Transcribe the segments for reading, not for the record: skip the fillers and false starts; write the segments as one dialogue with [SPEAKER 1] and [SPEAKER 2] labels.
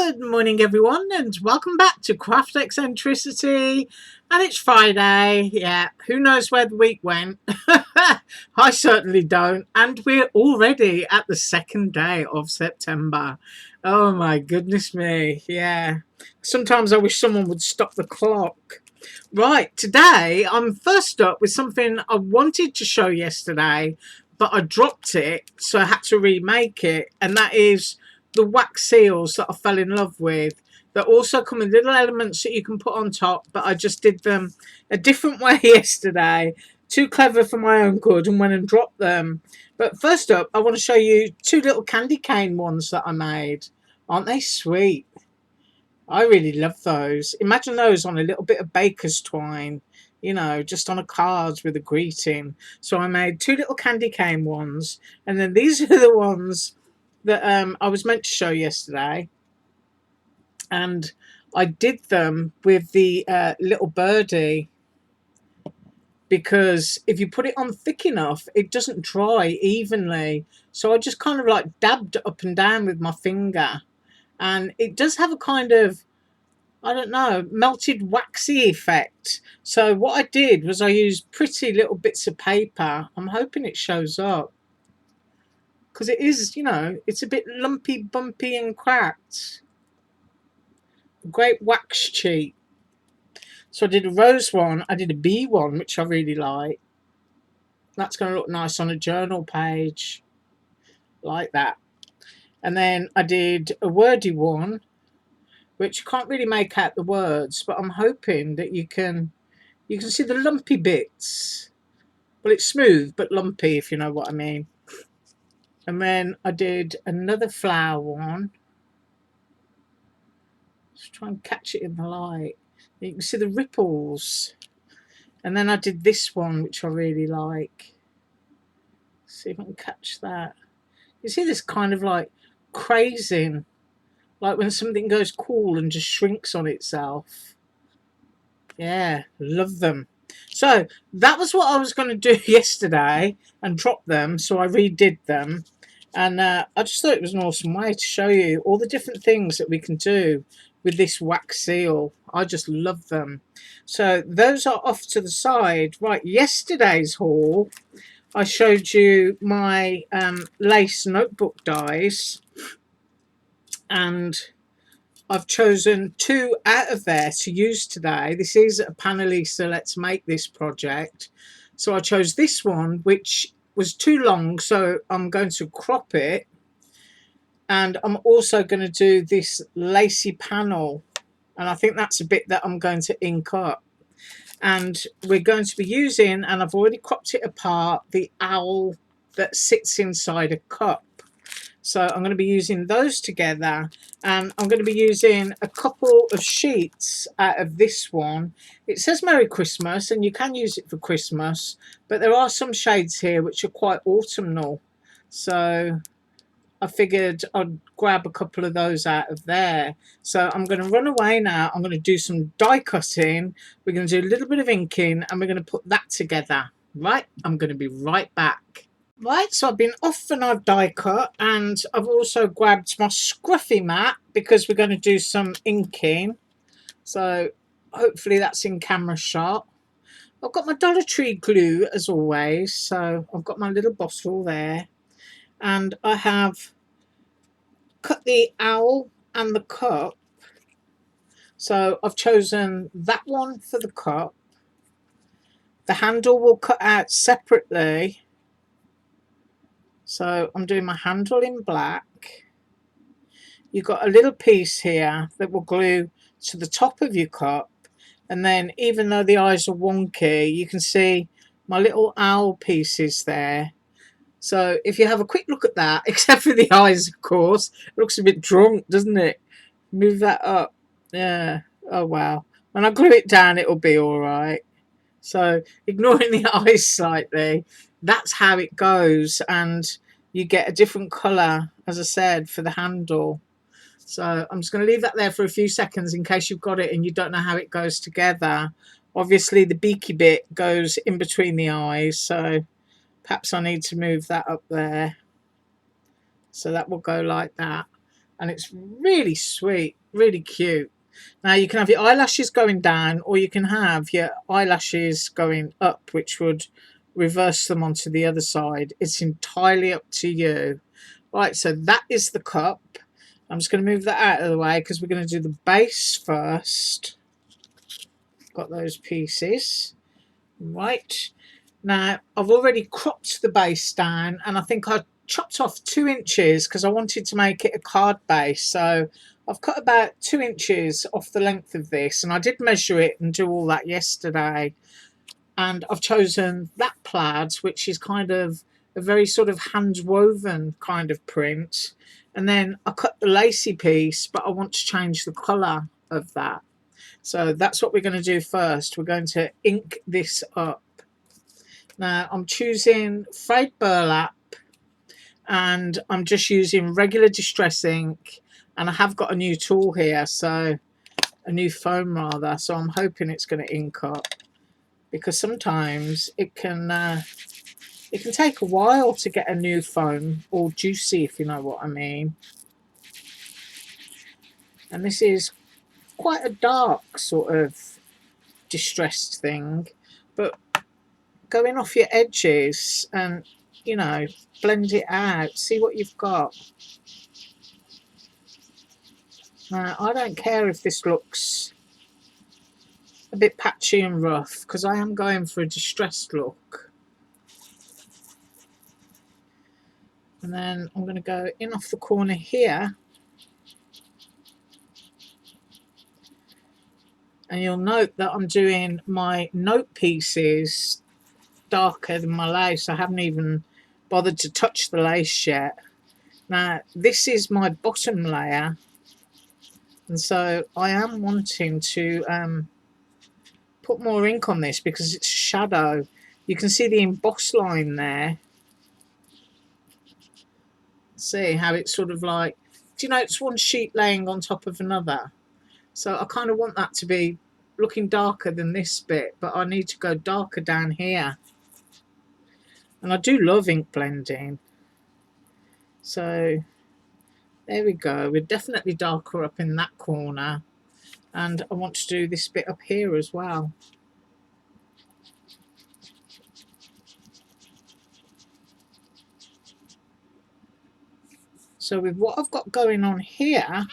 [SPEAKER 1] Good morning, everyone, and welcome back to Craft Eccentricity. And it's Friday. Yeah, who knows where the week went? I certainly don't. And we're already at the second day of September. Oh my goodness me. Yeah. Sometimes I wish someone would stop the clock. Right, today I'm first up with something I wanted to show yesterday, but I dropped it, so I had to remake it, and that is the wax seals that I fell in love with. They also come with little elements that you can put on top, but I just did them a different way yesterday. Too clever for my own good, and went and dropped them. But first up, I want to show you two little candy cane ones that I made. Aren't they sweet? I really love those. Imagine those on a little bit of baker's twine, you know, just on a card with a greeting. So I made two little candy cane ones, and then these are the ones that I was meant to show yesterday, and I did them with the little birdie, because if you put it on thick enough, it doesn't dry evenly. So I just kind of like dabbed up and down with my finger, and it does have a kind of, I don't know, melted waxy effect. So what I did was I used pretty little bits of paper. I'm hoping it shows up, because it is, you know, it's a bit lumpy, bumpy and cracked. Great wax sheet. So I did a rose one, I did a bee one, which I really like. That's going to look nice on a journal page, like that. And then I did a wordy one, which you can't really make out the words, but I'm hoping that you can see the lumpy bits. Well, it's smooth but lumpy, if you know what I mean. And then I did another flower one. Just try and catch it in the light. You can see the ripples. And then I did this one, which I really like. See if I can catch that. You see this kind of like crazing, like when something goes cool and just shrinks on itself. Yeah, love them. So that was what I was going to do yesterday and drop them, so I redid them. And I just thought it was an awesome way to show you all the different things that we can do with this wax seal. I just love them. So those are off to the side. Right, yesterday's haul, I showed you my lace notebook dies, and I've chosen two out of there to use today. This is a Panalisa Let's Make This project. So I chose this one, which was too long, so I'm going to crop it. And I'm also going to do this lacy panel, and I think that's a bit that I'm going to ink up. And we're going to be using, and I've already cropped it apart, the owl that sits inside a cup. So I'm going to be using those together, and I'm going to be using a couple of sheets out of this one. It says Merry Christmas, and you can use it for Christmas, but there are some shades here which are quite autumnal. So I figured I'd grab a couple of those out of there. So I'm going to run away now. I'm going to do some die cutting. We're going to do a little bit of inking, and we're going to put that together. Right, I'm going to be right back. Right, so I've been off and I've die cut, and I've also grabbed my scruffy mat because we're going to do some inking. So hopefully that's in camera shot. I've got my Dollar Tree glue as always, so I've got my little bottle there, and I have cut the owl and the cup. So I've chosen that one for the cup. The handle will cut out separately. So I'm doing my handle in black. You've got a little piece here that will glue to the top of your cup, and then even though the eyes are wonky, you can see my little owl pieces there. So if you have a quick look at that, except for the eyes, of course, it looks a bit drunk, doesn't it? Move that up. Yeah. Oh wow. When I glue it down, it'll be all right. So ignoring the eyes slightly, that's how it goes, and you get a different colour, as I said, for the handle. So I'm just going to leave that there for a few seconds in case you've got it and you don't know how it goes together. Obviously the beaky bit goes in between the eyes, so perhaps I need to move that up there. So that will go like that. and it's really sweet, really cute. Now you can have your eyelashes going down, or you can have your eyelashes going up, which would reverse them onto the other side. It's entirely up to you. Right, so that is the cup. I'm just going to move that out of the way because we're going to do the base first. Got those pieces. Right. Now, I've already cropped the base down, and I think I chopped off 2 inches because I wanted to make it a card base. So I've cut about 2 inches off the length of this, and I did measure it and do all that yesterday. And I've chosen that plaid, which is kind of a very sort of hand-woven kind of print. And then I cut the lacy piece, but I want to change the colour of that. So that's what we're going to do first. We're going to ink this up. Now I'm choosing frayed burlap, and I'm just using regular distress ink, and I have got a new tool here, so a new foam rather, so I'm hoping it's going to ink up, because sometimes it can take a while to get a new foam all juicy, if you know what I mean. And this is quite a dark sort of distressed thing, but going off your edges and, you know, blend it out, see what you've got. Now, I don't care if this looks a bit patchy and rough, because I am going for a distressed look. And then I'm going to go in off the corner here, and you'll note that I'm doing my note pieces darker than my lace. I haven't even bothered to touch the lace yet. Now this is my bottom layer, and so I am wanting to put more ink on this because it's shadow. You can see the embossed line there. See how it's sort of like, do you know, it's one sheet laying on top of another. So I kind of want that to be looking darker than this bit, but I need to go darker down here. And I do love ink blending. So there we go. We're definitely darker up in that corner. And I want to do this bit up here as well. So with what I've got going on here,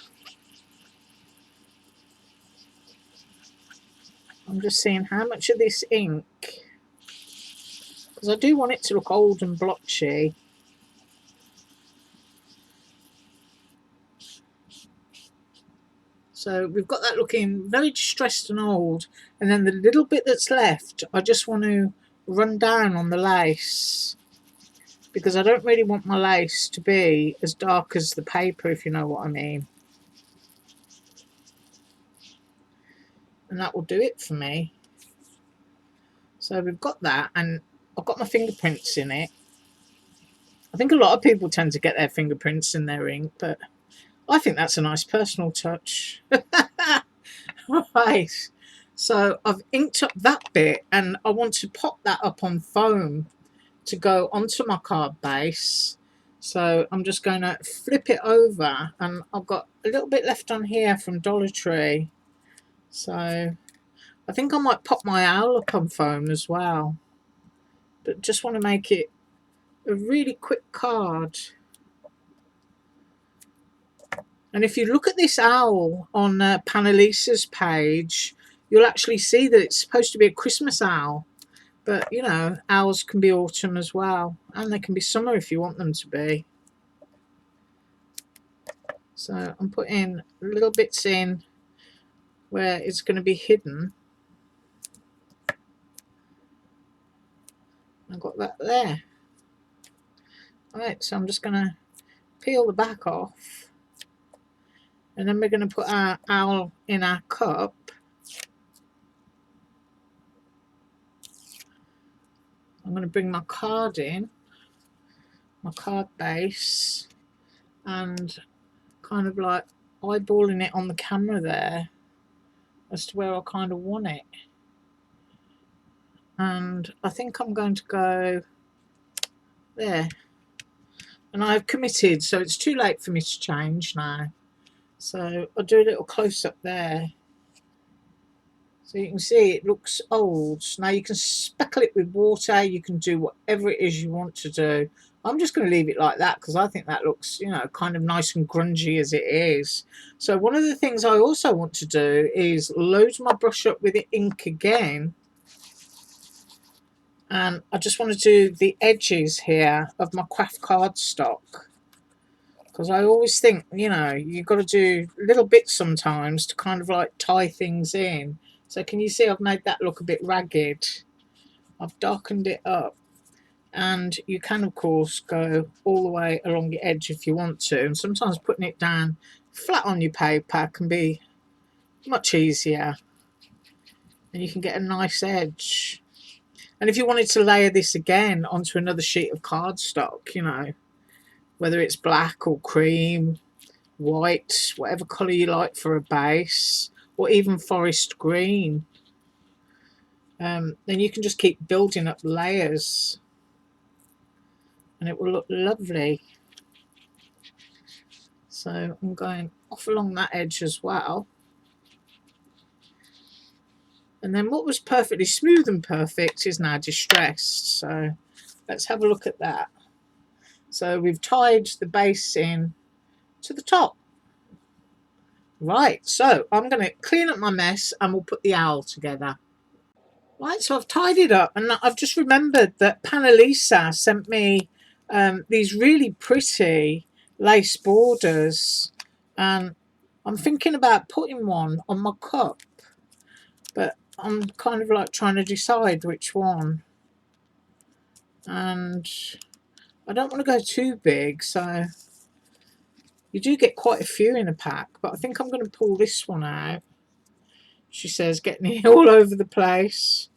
[SPEAKER 1] I'm just seeing how much of this ink, because I do want it to look old and blotchy. So we've got that looking very distressed and old, and then the little bit that's left, I just want to run down on the lace, because I don't really want my lace to be as dark as the paper, if you know what I mean. And that will do it for me. So we've got that, and I've got my fingerprints in it. I think a lot of people tend to get their fingerprints in their ink, but I think that's a nice personal touch. Right, so I've inked up that bit, and I want to pop that up on foam to go onto my card base. So I'm just going to flip it over, and I've got a little bit left on here from Dollar Tree. So I think I might pop my owl up on foam as well, but just want to make it a really quick card. And if you look at this owl on Panalisa's page, you'll actually see that it's supposed to be a Christmas owl. But, you know, owls can be autumn as well. And they can be summer if you want them to be. So I'm putting little bits in where it's going to be hidden. I've got that there. Alright, so I'm just going to peel the back off. And then we're going to put our owl in our cup. I'm going to bring my card in, my card base, and kind of like eyeballing it on the camera there as to where I kind of want it. And I think I'm going to go there. And I've committed, so it's too late for me to change now. So I'll do a little close up there. So you can see it looks old. Now you can speckle it with water. You can do whatever it is you want to do. I'm just going to leave it like that because I think that looks, you know, kind of nice and grungy as it is. So one of the things I also want to do is load my brush up with ink again. And I just want to do the edges here of my craft cardstock. Because I always think, you know, you've got to do little bits sometimes to kind of like tie things in. So can you see I've made that look a bit ragged? I've darkened it up. And you can, of course, go all the way along the edge if you want to. And sometimes putting it down flat on your paper can be much easier. And you can get a nice edge. And if you wanted to layer this again onto another sheet of cardstock, you know, whether it's black or cream, white, whatever colour you like for a base, or even forest green, then you can just keep building up layers and it will look lovely. So I'm going off along that edge as well. And then what was perfectly smooth and perfect is now distressed. So let's have a look at that. So we've tied the base in to the top. Right, so I'm going to clean up my mess and we'll put the owl together. Right, so I've tidied up and I've just remembered that Panalisa sent me these really pretty lace borders, and I'm thinking about putting one on my cup, but I'm kind of like trying to decide which one, and I don't want to go too big, so you do get quite a few in a pack, but I think I'm going to pull this one out. She says getting it all over the place.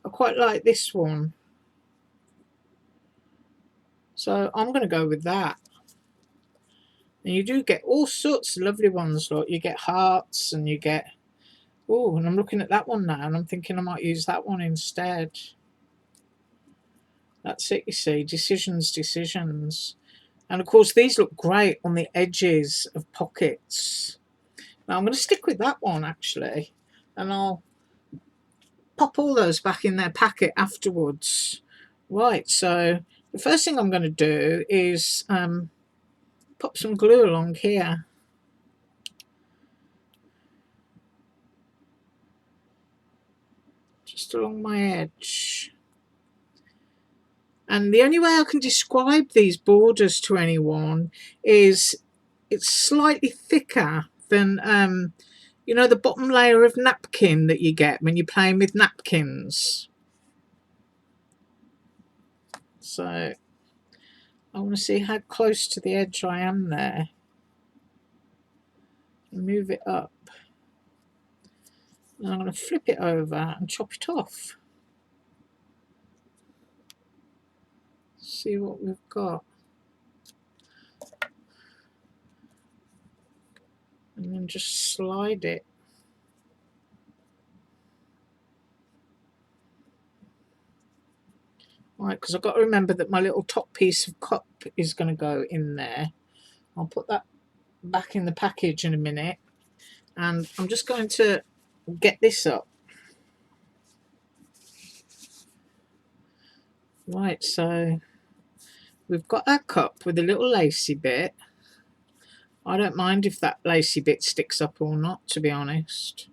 [SPEAKER 1] I quite like this one, so I'm going to go with that. And you do get all sorts of lovely ones. Like you get hearts and you get, oh, and I'm looking at that one now and I'm thinking I might use that one instead. That's it, you see, decisions. And of course these look great on the edges of pockets. Now I'm going to stick with that one actually, and I'll pop all those back in their packet afterwards. Right, so the first thing I'm going to do is pop some glue along here. Just along my edge. And the only way I can describe these borders to anyone is it's slightly thicker than, you know, the bottom layer of napkin that you get when you're playing with napkins. So I want to see how close to the edge I am there. Move it up. And I'm going to flip it over and chop it off. See what we've got. And then just slide it. Right, because I've got to remember that my little top piece of cup is going to go in there. I'll put that back in the package in a minute. And I'm just going to get this up. Right, so we've got our cup with a little lacy bit. I don't mind if that lacy bit sticks up or not, to be honest.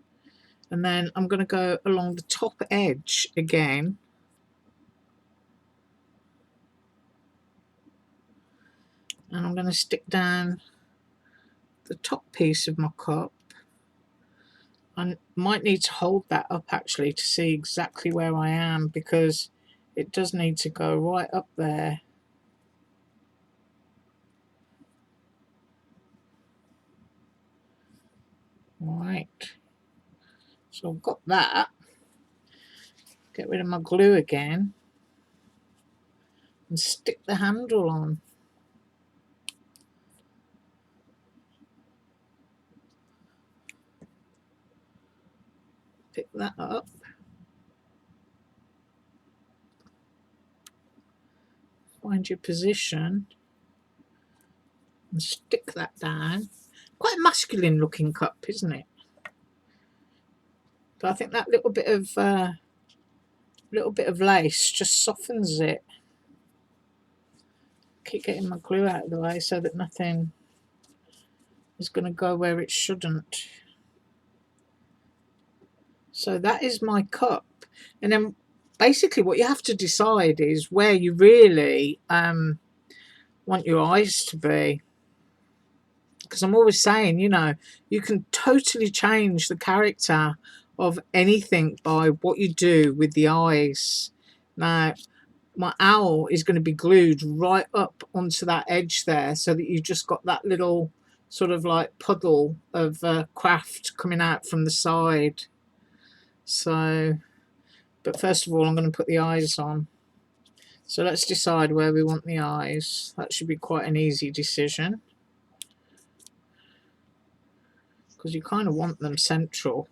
[SPEAKER 1] And then I'm going to go along the top edge again. And I'm going to stick down the top piece of my cup. I might need to hold that up actually to see exactly where I am, because it does need to go right up there. Right, so I've got that. Get rid of my glue again and stick the handle on. Pick that up. Find your position and stick that down. quite a masculine looking cup, isn't it? But I think that little bit of lace just softens it. Keep getting my glue out of the way so that nothing is going to go where it shouldn't. So that is my cup. And then basically what you have to decide is where you really want your eyes to be. Because I'm always saying, you know, you can totally change the character of anything by what you do with the eyes. Now, my owl is going to be glued right up onto that edge there so that you've just got that little sort of like puddle of craft coming out from the side. So, but first of all, I'm going to put the eyes on. So let's decide where we want the eyes. That should be quite an easy decision, because you kind of want them central.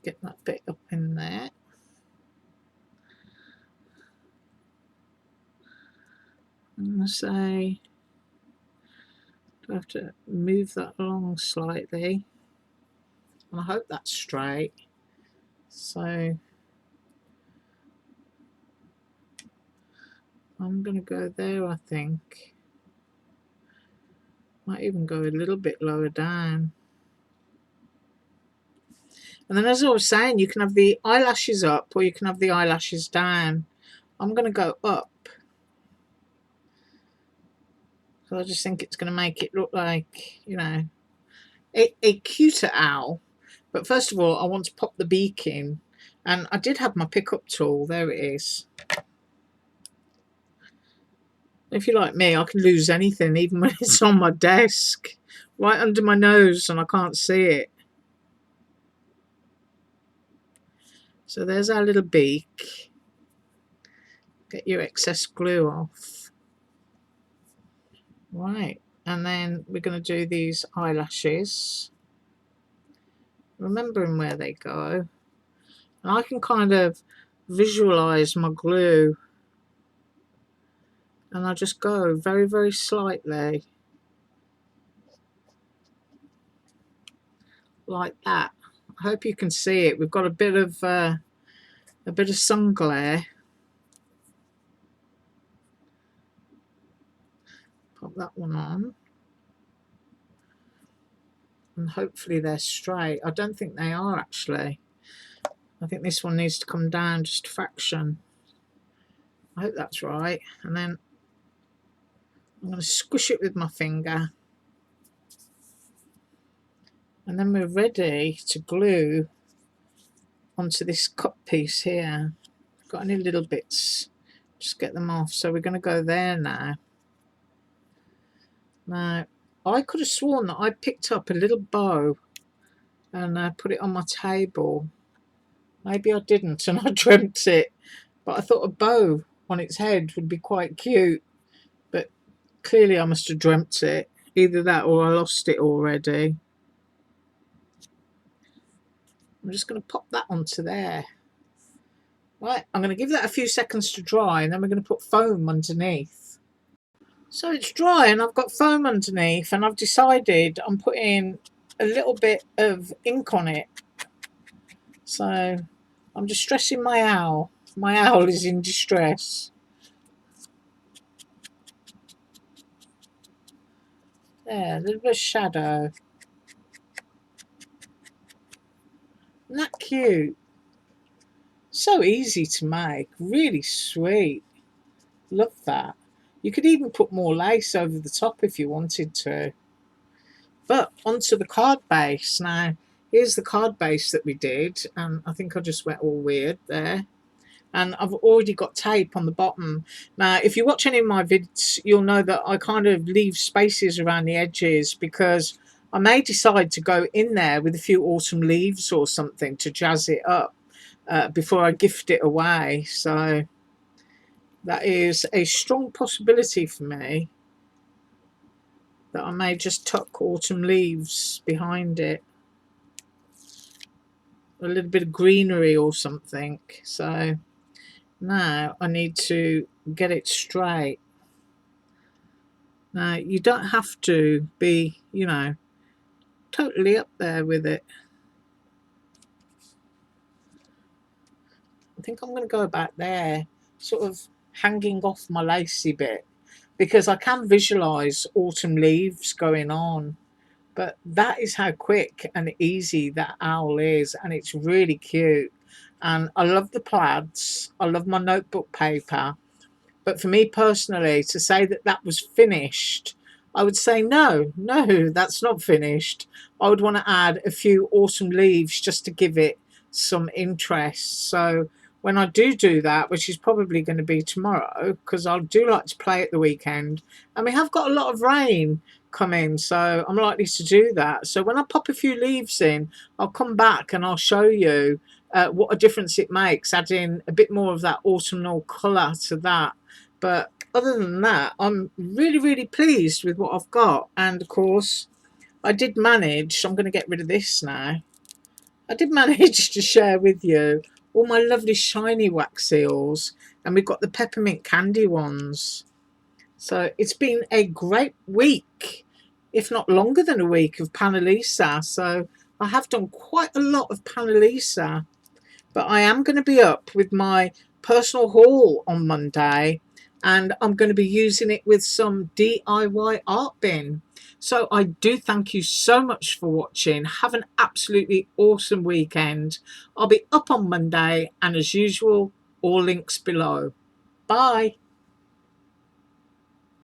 [SPEAKER 1] Get that bit up in there. I'm going to say, do I have to move that along slightly? And I hope that's straight. So I'm going to go there, I think. Might even go a little bit lower down. And then, as I was saying, you can have the eyelashes up or you can have the eyelashes down. I'm going to go up. So I just think it's going to make it look like, you know, a cuter owl. But first of all, I want to pop the beak in. And I did have my pickup tool. There it is. If you're like me, I can lose anything, even when it's on my desk. Right under my nose and I can't see it. So there's our little beak. Get your excess glue off. Right, and then we're going to do these eyelashes, remembering where they go. And I can kind of visualize my glue, and I just go very, very slightly, like that. I hope you can see it. We've got a bit of sun glare. Pop that one on. And hopefully they're straight. I don't think they are, actually. I think this one needs to come down just a fraction. I hope that's right. And then I'm going to squish it with my finger. And then we're ready to glue onto this cut piece here. Got any little bits, just get them off. So we're going to go there now. Now, I could have sworn that I picked up a little bow and put it on my table. Maybe I didn't and I dreamt it. But I thought a bow on its head would be quite cute. But clearly I must have dreamt it. Either that or I lost it already. I'm just going to pop that onto there. Right, I'm going to give that a few seconds to dry, and then we're going to put foam underneath. So it's dry and I've got foam underneath, and I've decided I'm putting a little bit of ink on it. So I'm distressing my owl. My owl is in distress. There, a little bit of shadow. Isn't that cute? So easy to make, really sweet. Love that. You could even put more lace over the top if you wanted to. But onto the card base. Now, here's the card base that we did. And I think I just went all weird there. And I've already got tape on the bottom. Now, if you watch any of my vids, you'll know that I kind of leave spaces around the edges because I may decide to go in there with a few autumn leaves or something to jazz it up before I gift it away. So that is a strong possibility for me, that I may just tuck autumn leaves behind it. A little bit of greenery or something. So now I need to get it straight. You don't have to be, totally up there with it. I think I'm going to go about there, sort of hanging off my lacy bit, because I can visualise autumn leaves going on. But that is how quick and easy that owl is, and it's really cute. And I love the plaids. I love my notebook paper. But for me personally, to say that that was finished, I would say no, no, that's not finished. I would want to add a few autumn leaves just to give it some interest. So when I do that, which is probably going to be tomorrow, because I do like to play at the weekend, and we have got a lot of rain coming, so I'm likely to do that. So when I pop a few leaves in, I'll come back and I'll show you what a difference it makes, adding a bit more of that autumnal colour to that. But other than that, I'm really, really pleased with what I've got. And of course, I did manage, I'm going to get rid of this now. I did manage to share with you all my lovely shiny wax seals, and we've got the peppermint candy ones. So it's been a great week, if not longer than a week, of Panalisa. So I have done quite a lot of Panalisa, but I am going to be up with my personal haul on Monday, and I'm going to be using it with some DIY art bin. So I do thank you so much for watching. Have an absolutely awesome weekend. I'll be up on Monday, and as usual, all links below. Bye.